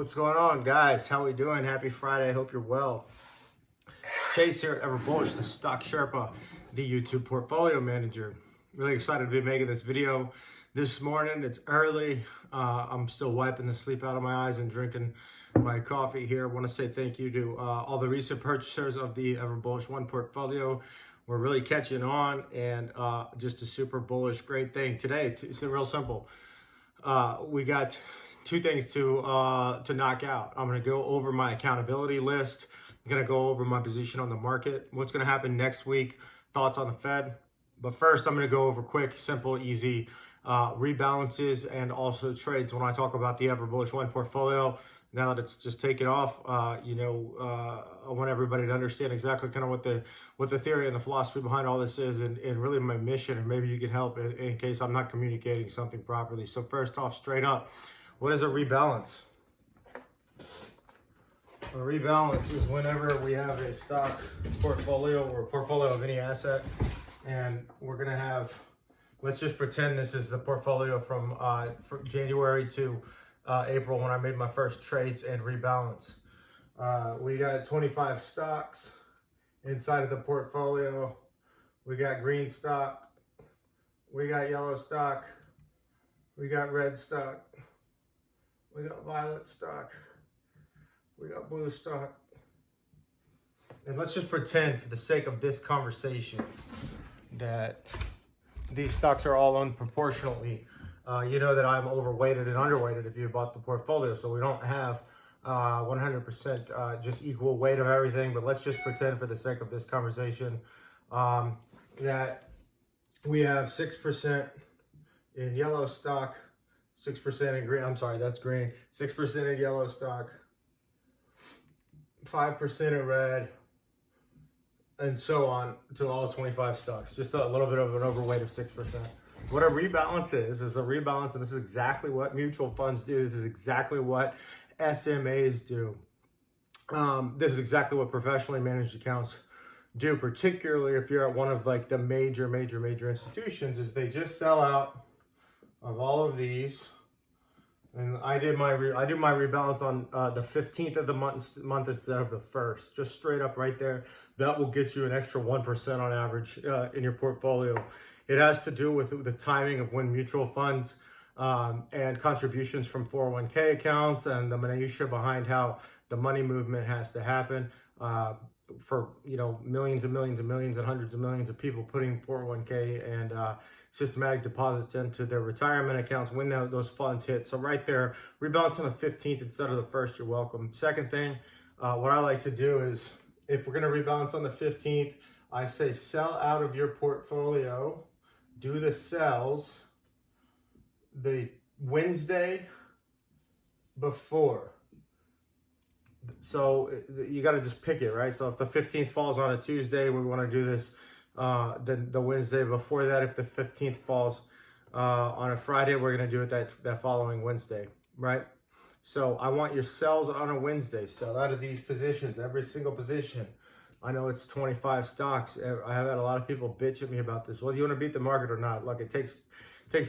What's going on, guys? How we doing? Happy Friday. I hope you're well. Chase here at Ever Bullish, the Stock Sherpa, the YouTube portfolio manager. Really excited to be making this video this morning. It's early. I'm still wiping the sleep out of my eyes and drinking my coffee here. I want to say thank you to all the recent purchasers of the Ever Bullish One portfolio. We're really catching on, and just a super bullish, great thing today. It's real simple. We got two things to knock out. I'm going to go over my accountability list. I'm going to go over my position on the market, what's going to happen next week, thoughts on the Fed. But first, I'm going to go over quick, simple, easy rebalances and also trades. When I talk about the Ever Bullish One portfolio, now that it's just taken off, I want everybody to understand exactly kind of what the theory and the philosophy behind all this is, and really my mission, and maybe you can help in case I'm not communicating something properly. So first off, straight up, what is a rebalance? A rebalance is whenever we have a stock portfolio or a portfolio of any asset, and we're going to have, let's just pretend this is the portfolio from January to April when I made my first trades and rebalance. We got 25 stocks inside of the portfolio. We got green stock, we got yellow stock, we got red stock, we got violet stock, we got blue stock. And let's just pretend, for the sake of this conversation, that these stocks are all owned proportionally. You know that I'm overweighted and underweighted if you bought the portfolio, so we don't have 100% just equal weight of everything. But let's just pretend, for the sake of this conversation, that we have 6% in yellow stock, 6% in green. I'm sorry, that's green. 6% in yellow stock, 5% in red, and so on to all 25 stocks. Just a little bit of an overweight of 6%. What a rebalance is a rebalance, and this is exactly what mutual funds do. This is exactly what SMAs do. This is exactly what professionally managed accounts do, particularly if you're at one of like the major institutions, is they just sell out of all of these. And I do my rebalance on the 15th of the month instead of the 1st, just straight up right there. That will get you an extra 1% on average in your portfolio. It has to do with the timing of when mutual funds and contributions from 401k accounts and the minutiae behind how the money movement has to happen for millions and millions and millions and hundreds of millions of people putting 401k and systematic deposits into their retirement accounts when those funds hit. So right there, rebalance on the 15th instead of the 1st, you're welcome. Second thing, what I like to do is, if we're going to rebalance on the 15th, I say sell out of your portfolio, do the sells the Wednesday before. So you got to just pick it, right? So if the 15th falls on a Tuesday, we want to do this the Wednesday before that. If the 15th falls on a Friday, we're going to do it that following Wednesday, right? So I want your sells on a Wednesday. Sell out of these positions, every single position. I know it's 25 stocks. I have had a lot of people bitch at me about this. Well, do you want to beat the market or not? Look, it takes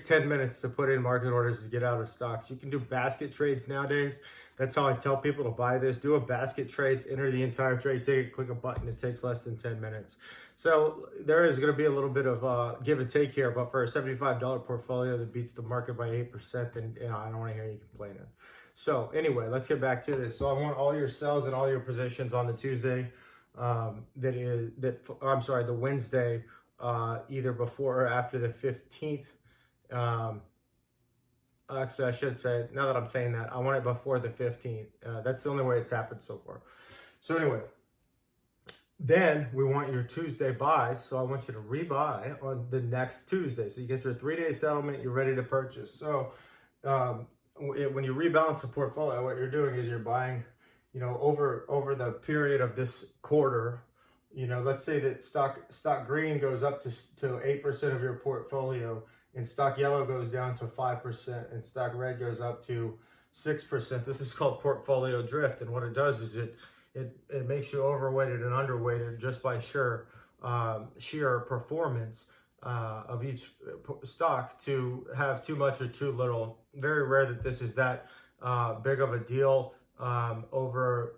10 minutes to put in market orders to get out of stocks. You can do basket trades nowadays. That's how I tell people to buy this. Do a basket trades, enter the entire trade ticket, click a button. It takes less than 10 minutes. So there is going to be a little bit of give and take here, but for a $75 portfolio that beats the market by 8%, then I don't want to hear you complaining. So anyway, let's get back to this. So I want all your sells and all your positions on the Tuesday. The Wednesday, either before or after the 15th. Actually, I should say, now that I'm saying that, I want it before the 15th. That's the only way it's happened so far. So anyway, then we want your Tuesday buys. So I want you to rebuy on the next Tuesday. So you get your 3-day settlement, you're ready to purchase. So when you rebalance a portfolio, what you're doing is you're buying, over the period of this quarter. Let's say that stock green goes up to 8% of your portfolio, and stock yellow goes down to 5%, and stock red goes up to 6%. This is called portfolio drift, and what it does is it makes you overweighted and underweighted just by sheer performance of each stock to have too much or too little. Very rare that this is that big of a deal. over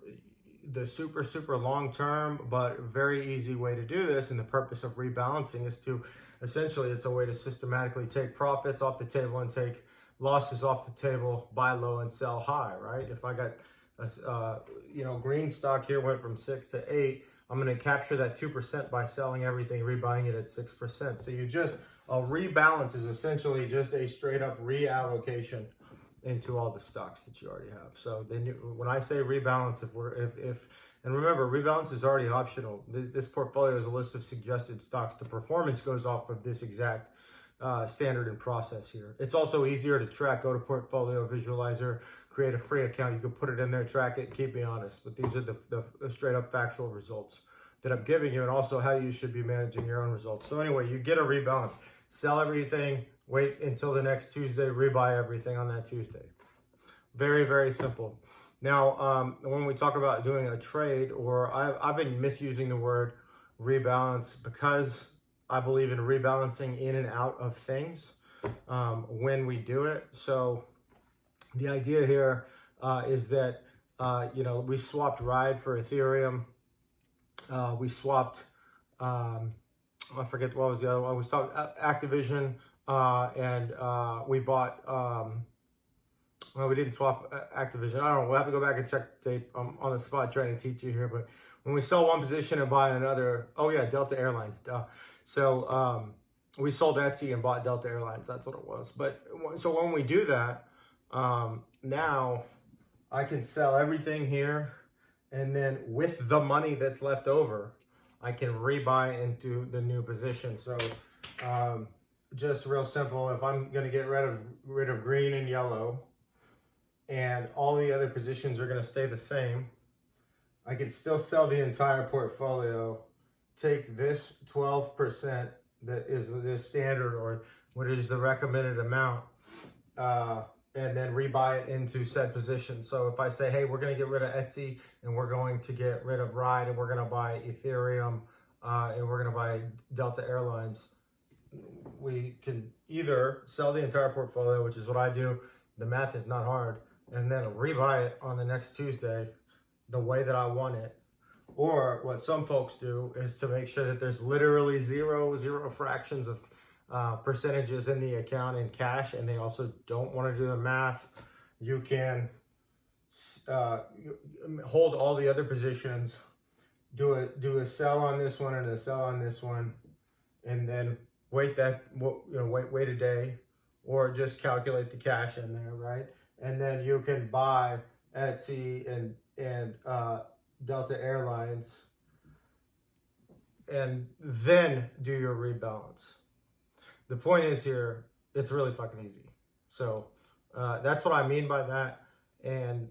the super long term, but very easy way to do this. And the purpose of rebalancing is to essentially, it's a way to systematically take profits off the table and take losses off the table, buy low and sell high, right? If I got green stock here went from 6 to 8, I'm going to capture that 2% by selling everything, rebuying it at 6%. So a rebalance is essentially just a straight up reallocation into all the stocks that you already have. So then when I say rebalance, and remember, rebalance is already optional. This portfolio is a list of suggested stocks. The performance goes off of this exact standard and process here. It's also easier to track. Go to Portfolio Visualizer, create a free account. You can put it in there, track it, keep me honest. But these are the straight up factual results that I'm giving you, and also how you should be managing your own results. So anyway, you get a rebalance. Sell everything, wait until the next Tuesday, rebuy everything on that Tuesday. Very simple. Now, when we talk about doing a trade, or I've been misusing the word rebalance because I believe in rebalancing in and out of things when we do it. So the idea here is that, we swapped RIDE for Ethereum. We swapped, I forget what was the other one. We saw Activision, and we bought, well, we didn't swap Activision. I don't know. We'll have to go back and check the tape. I'm on the spot trying to teach you here. But when we sell one position and buy another, oh yeah, Delta Airlines. So we sold Etsy and bought Delta Airlines. That's what it was. But so when we do that, now I can sell everything here. And then with the money that's left over, I can rebuy into the new position. So just real simple. If I'm going to get rid of green and yellow, and all the other positions are going to stay the same, I can still sell the entire portfolio, take this 12% that is the standard, or what is the recommended amount, and then rebuy it into said position. So if I say, hey, we're going to get rid of Etsy, and we're going to get rid of RIDE, and we're going to buy Ethereum, and we're going to buy Delta Airlines, we can either sell the entire portfolio, which is what I do. The math is not hard. And then rebuy it on the next Tuesday the way that I want it. Or what some folks do is to make sure that there's literally zero fractions of percentages in the account in cash, and they also don't want to do the math. You can hold all the other positions, do a sell on this one and a sell on this one, and then wait a day, or just calculate the cash in there, right? And then you can buy Etsy and Delta Airlines, and then do your rebalance. The point is here, it's really fucking easy. So that's what I mean by that. And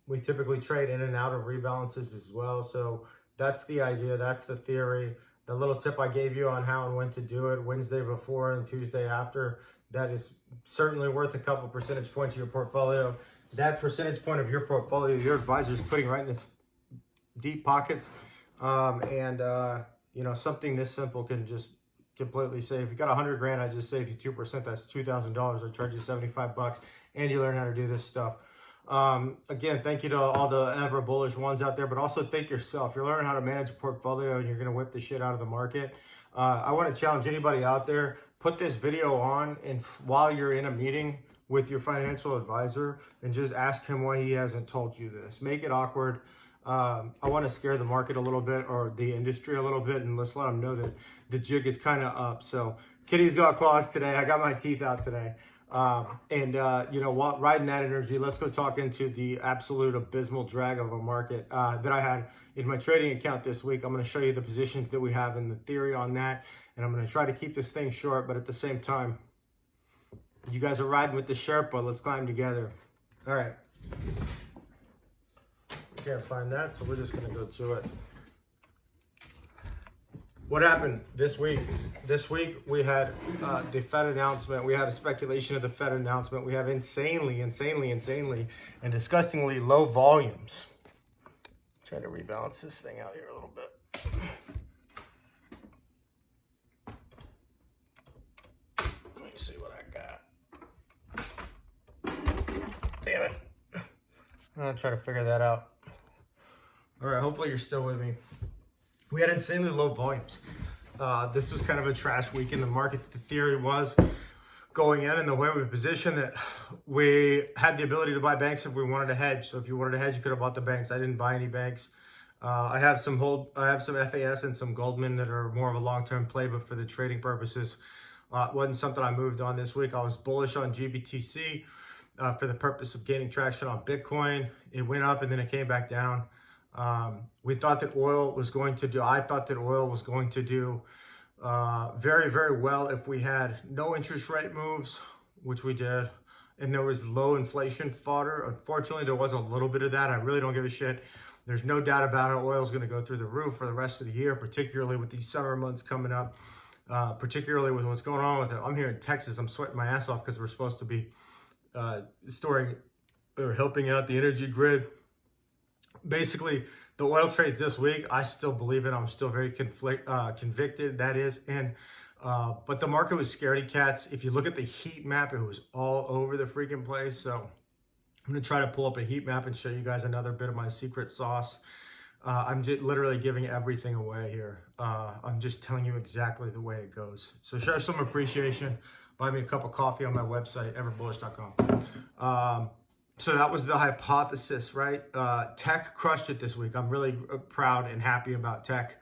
we typically trade in and out of rebalances as well. So that's the idea. That's the theory. The little tip I gave you on how and when to do it, Wednesday before and Tuesday after, that is certainly worth a couple percentage points of your portfolio. That percentage point of your portfolio, your advisor is putting right in his deep pockets. Something this simple can just completely save. If you got 100 grand, I just saved you 2%. That's $2,000. I charge you $75, and you learn how to do this stuff. Again, thank you to all the ever bullish ones out there, but also thank yourself. You're learning how to manage a portfolio, and you're going to whip the shit out of the market. I want to challenge anybody out there, put this video on, and while you're in a meeting with your financial advisor, and just ask him why he hasn't told you this. Make it awkward. I want to scare the market a little bit, or the industry a little bit, and let's let them know that the jig is kind of up. So kitty's got claws today. I got my teeth out today. Riding that energy, let's go talk into the absolute abysmal drag of a market that I had in my trading account this week. I'm going to show you the positions that we have and the theory on that, and I'm going to try to keep this thing short, but at the same time, you guys are riding with the Sherpa. Let's climb together. All right. Can't find that, so we're just going to go to it. What happened this week? This week we had the Fed announcement. We had a speculation of the Fed announcement. We have insanely, and disgustingly low volumes. Trying to rebalance this thing out here a little bit. Let me see what I got. Damn it. I'm gonna try to figure that out. All right, hopefully you're still with me. We had insanely low volumes. This was kind of a trash week in the market. The theory was going in, and the way we positioned that we had the ability to buy banks if we wanted to hedge. So if you wanted to hedge, you could have bought the banks. I didn't buy any banks. I have some FAS and some Goldman that are more of a long-term play, but for the trading purposes, it wasn't something I moved on this week. I was bullish on GBTC for the purpose of gaining traction on Bitcoin. It went up and then it came back down. We thought that oil was going to do, I thought that oil was going to do very, very well if we had no interest rate moves, which we did, and there was low inflation fodder. Unfortunately, there was a little bit of that. I really don't give a shit. There's no doubt about it. Oil is going to go through the roof for the rest of the year, particularly with these summer months coming up, particularly with what's going on with it. I'm here in Texas. I'm sweating my ass off because we're supposed to be storing or helping out the energy grid. Basically, the oil trades this week, I still believe it. I'm still very convicted, that is. But the market was scaredy cats. If you look at the heat map, it was all over the freaking place. So I'm going to try to pull up a heat map and show you guys another bit of my secret sauce. I'm just literally giving everything away here. I'm just telling you exactly the way it goes. So show some appreciation. Buy me a cup of coffee on my website, everbullish.com. So that was the hypothesis, right? Tech crushed it this week. I'm really proud and happy about tech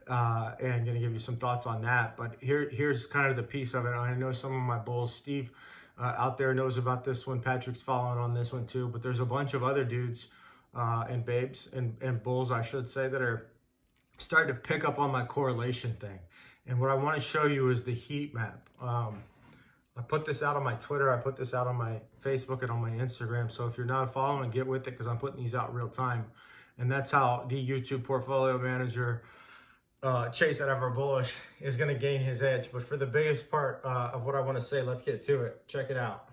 and going to give you some thoughts on that. But here's kind of the piece of it. I know some of my bulls, Steve out there knows about this one. Patrick's following on this one too. But there's a bunch of other dudes and babes and bulls, I should say, that are starting to pick up on my correlation thing. And what I want to show you is the heat map. I put this out on my Twitter, I put this out on my Facebook and on my Instagram. So if you're not following, get with it because I'm putting these out real time. And that's how the YouTube portfolio manager, Chase at Ever Bullish, is going to gain his edge. But for the biggest part of what I want to say, let's get to it. Check it out.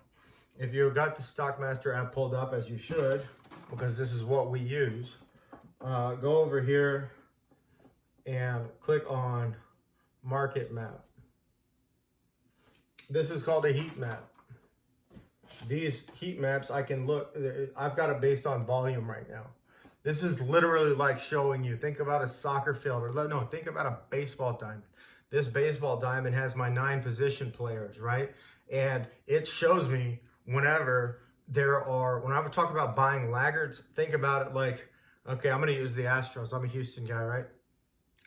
If you got the Stockmaster app pulled up, as you should, because this is what we use, go over here and click on Market Map. This is called a heat map. These heat maps, I can look, I've got it based on volume right now. This is literally like showing you, think about a soccer field, or no, think about a baseball diamond. This baseball diamond has my 9 position players, right? And it shows me whenever when I would talk about buying laggards, think about it like, okay, I'm gonna use the Astros. I'm a Houston guy, right?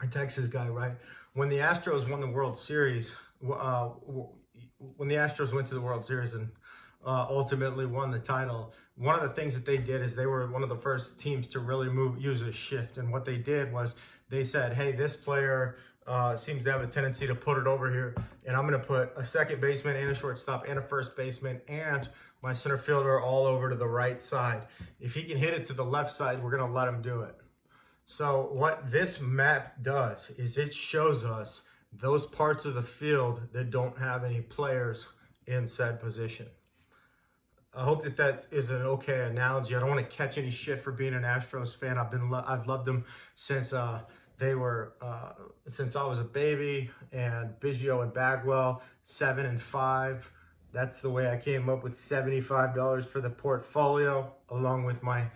A Texas guy, right? When the Astros won the World Series, when the Astros went to the World Series and ultimately won the title, one of the things that they did is they were one of the first teams to really use a shift. And what they did was they said, hey, this player seems to have a tendency to put it over here, and I'm going to put a second baseman and a shortstop and a first baseman and my center fielder all over to the right side. If he can hit it to the left side, we're going to let him do it. So what this map does is it shows us those parts of the field that don't have any players in said position. I hope that is an okay analogy. I don't want to catch any shit for being an Astros fan. I've loved them since since I was a baby, and Biggio and Bagwell 7 and 5. That's the way I came up with $75 for the portfolio, along with my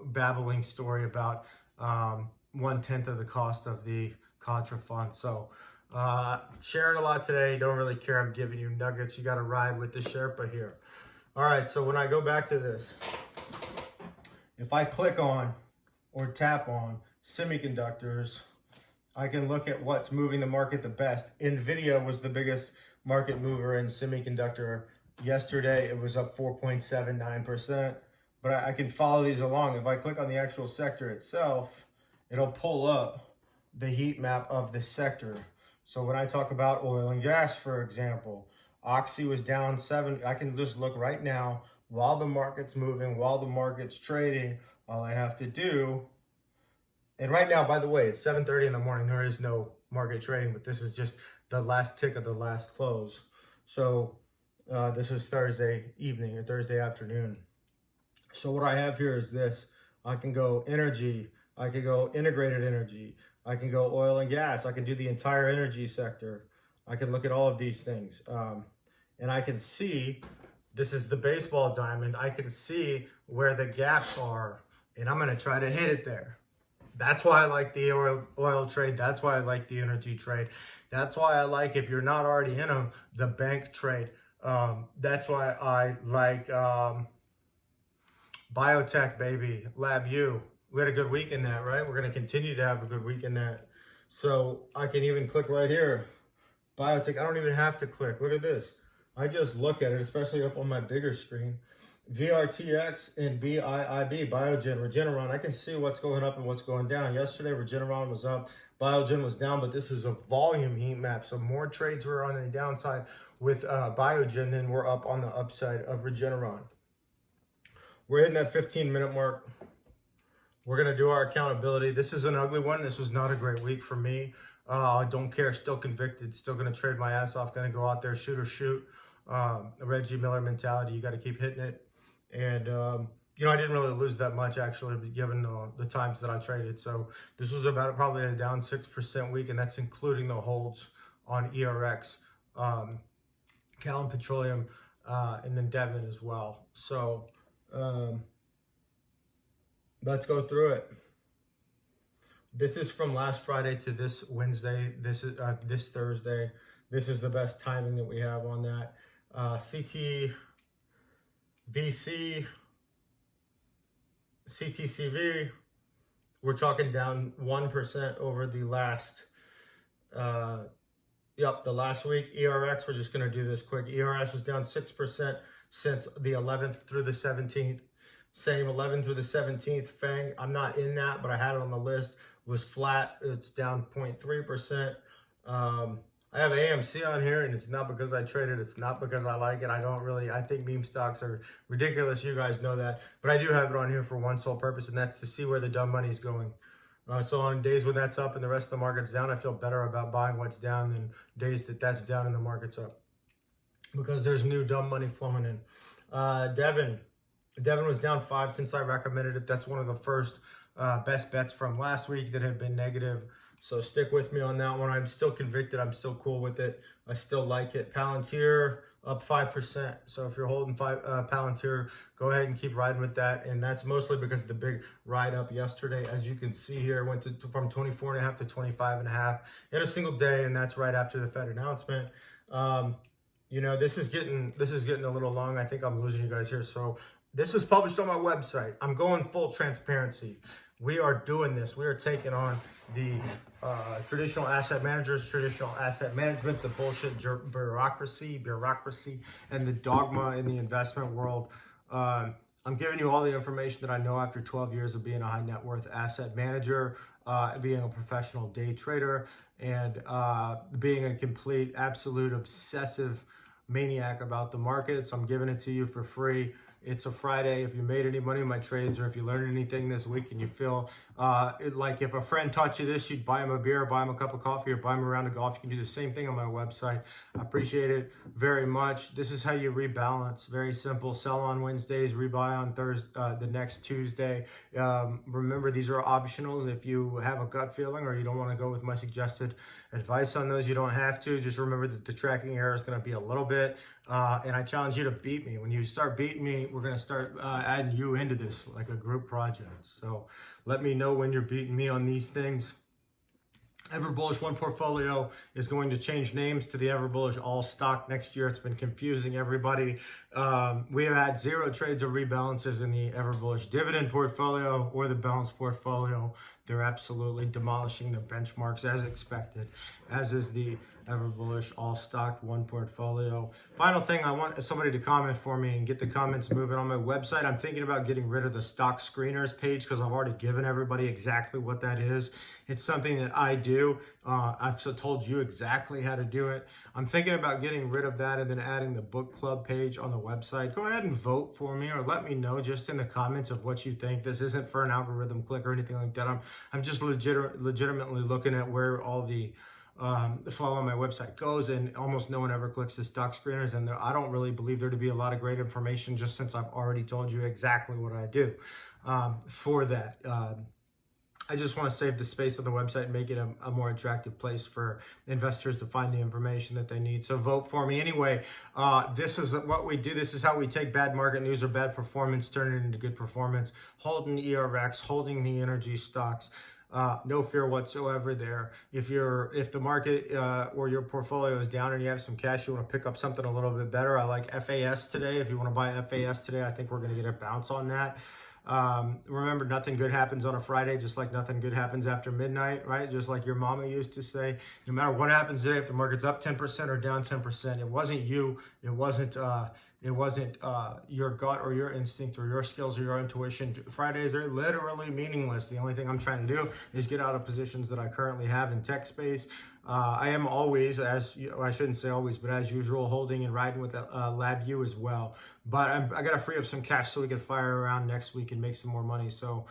babbling story about 1/10 of the cost of the Contra fund. So sharing a lot today. Don't really care. I'm giving you nuggets. You got to ride with the Sherpa here. All right. So when I go back to this, if I click on or tap on semiconductors, I can look at what's moving the market the best. NVIDIA was the biggest market mover in semiconductor yesterday. It was up 4.79%. But I can follow these along. If I click on the actual sector itself, it'll pull up the heat map of the sector. So when I talk about oil and gas, for example, Oxy was down 7. I can just look right now while the market's moving, while the market's trading. All I have to do, and right now, by the way, it's 7:30 in the morning. There is no market trading, but this is just the last tick of the last close. So this is Thursday evening or Thursday afternoon. So what I have here is this. I can go energy. I can go integrated energy. I can go oil and gas. I can do the entire energy sector. I can look at all of these things. And I can see This is the baseball diamond. I can see where the gaps are, and I'm going to try to hit it there. That's why I like the oil trade. That's why I like the energy trade. That's why I like, if you're not already in them, the bank trade. That's why I like biotech, baby, LabU. We had a good week in that, right? We're going to continue to have a good week in that. So I can even click right here. Biotech, I don't even have to click. Look at this. I just look at it, especially up on my bigger screen. VRTX and BIIB, Biogen, Regeneron. I can see what's going up and what's going down. Yesterday, Regeneron was up, Biogen was down, but this is a volume heat map. So more trades were on the downside with Biogen than we're up on the upside of Regeneron. We're hitting that 15-minute mark. We're going to do our accountability. This is an ugly one. This was not a great week for me. I don't care. Still convicted. Still going to trade my ass off. Going to go out there, shoot or shoot. Reggie Miller mentality. You got to keep hitting it. And, you know, I didn't really lose that much, actually, given the times that I traded. So this was about probably a down 6% week, and that's including the holds on ERX, Callum Petroleum, and then Devon as well. So let's go through it. This is from last Friday to this Wednesday. This is this Thursday. This is the best timing that we have on that. CTCV, we're talking down 1% over the last, the last week. ERX, we're just going to do this quick. ERX was down 6% since the 11th through the 17th. Same 11 through the 17th. FANG, I'm not in that, but I had it on the list, was flat. It's down 0.3%. I have AMC on here, and it's not because I traded. It's not because I like it. I think meme stocks are ridiculous. You guys know that. But I do have it on here for one sole purpose, and that's to see where the dumb money's going. So on days when that's up and the rest of the market's down, I feel better about buying what's down than days that's down and the market's up, because there's new dumb money flowing in. Devon was down 5 since I recommended it. That's one of the first best bets from last week that have been negative. So stick with me on that one. I'm still convicted. I'm still cool with it. I still like it. Palantir up 5%. So if you're holding Palantir, go ahead and keep riding with that. And that's mostly because of the big ride up yesterday. As you can see here, it went from 24.5 to 25.5 in a single day, and that's right after the Fed announcement. You know, this is getting a little long. I think I'm losing you guys here. So this is published on my website. I'm going full transparency. We are doing this. We are taking on the traditional asset managers, traditional asset management, the bullshit bureaucracy, and the dogma in the investment world. I'm giving you all the information that I know after 12 years of being a high net worth asset manager, being a professional day trader, and being a complete, absolute, obsessive maniac about the markets. I'm giving it to you for free. It's a Friday. If you made any money in my trades, or if you learned anything this week and you feel like if a friend taught you this, you'd buy him a beer, buy him a cup of coffee, or buy him a round of golf. You can do the same thing on my website. I appreciate it very much. This is how you rebalance. Very simple. Sell on Wednesdays, rebuy on Thursday, the next Tuesday. Remember, these are optional. If you have a gut feeling or you don't want to go with my suggested advice on those, you don't have to. Just remember that the tracking error is going to be a little bit. And I challenge you to beat me. When you start beating me, we're going to start adding you into this like a group project. So let me know when you're beating me on these things. Ever Bullish One Portfolio is going to change names to the Ever Bullish All Stock next year. It's been confusing everybody. We have had 0 trades or rebalances in the Ever Bullish Dividend Portfolio or the Balanced Portfolio. They're absolutely demolishing the benchmarks as expected, as is the Ever Bullish All Stock One Portfolio. Final thing, I want somebody to comment for me and get the comments moving on my website. I'm thinking about getting rid of the stock screeners page because I've already given everybody exactly what that is. It's something that I do. I've told you exactly how to do it. I'm thinking about getting rid of that and then adding the book club page on the website. Go ahead and vote for me, or let me know just in the comments of what you think. This isn't for an algorithm click or anything like that. I'm just legitimately looking at where all the flow on my website goes, and almost no one ever clicks the stock screeners, and I don't really believe there to be a lot of great information, just since I've already told you exactly what I do for that. I just want to save the space on the website and make it a more attractive place for investors to find the information that they need. So vote for me. Anyway, this is what we do. This is how we take bad market news or bad performance, turn it into good performance, holding the ERX, holding the energy stocks. No fear whatsoever there. If the market or your portfolio is down and you have some cash, you want to pick up something a little bit better. I like FAS today. If you want to buy FAS today, I think we're going to get a bounce on that. Remember, nothing good happens on a Friday, just like nothing good happens after midnight, right? Just like your mama used to say, no matter what happens today, if the market's up 10% or down 10%, it wasn't you, it wasn't your gut or your instinct or your skills or your intuition. Fridays are literally meaningless. The only thing I'm trying to do is get out of positions that I currently have in tech space. I am always, I shouldn't say always, but as usual, holding and riding with LabU as well. But I got to free up some cash so we can fire around next week and make some more money. So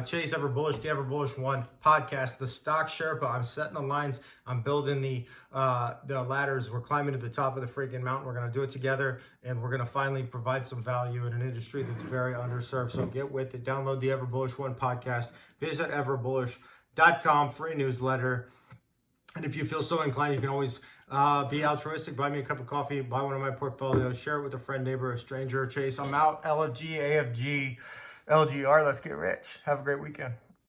Chase, Ever Bullish, the Ever Bullish One podcast, the Stock Sherpa. I'm setting the lines. I'm building the ladders. We're climbing to the top of the freaking mountain. We're going to do it together, and we're going to finally provide some value in an industry that's very underserved. So get with it. Download the Ever Bullish One podcast. Visit everbullish.com, free newsletter. And if you feel so inclined, you can always be altruistic. Buy me a cup of coffee, buy one of my portfolios, share it with a friend, neighbor, a stranger. Chase, I'm out. LFG, AFG, LGR. Let's get rich. Have a great weekend.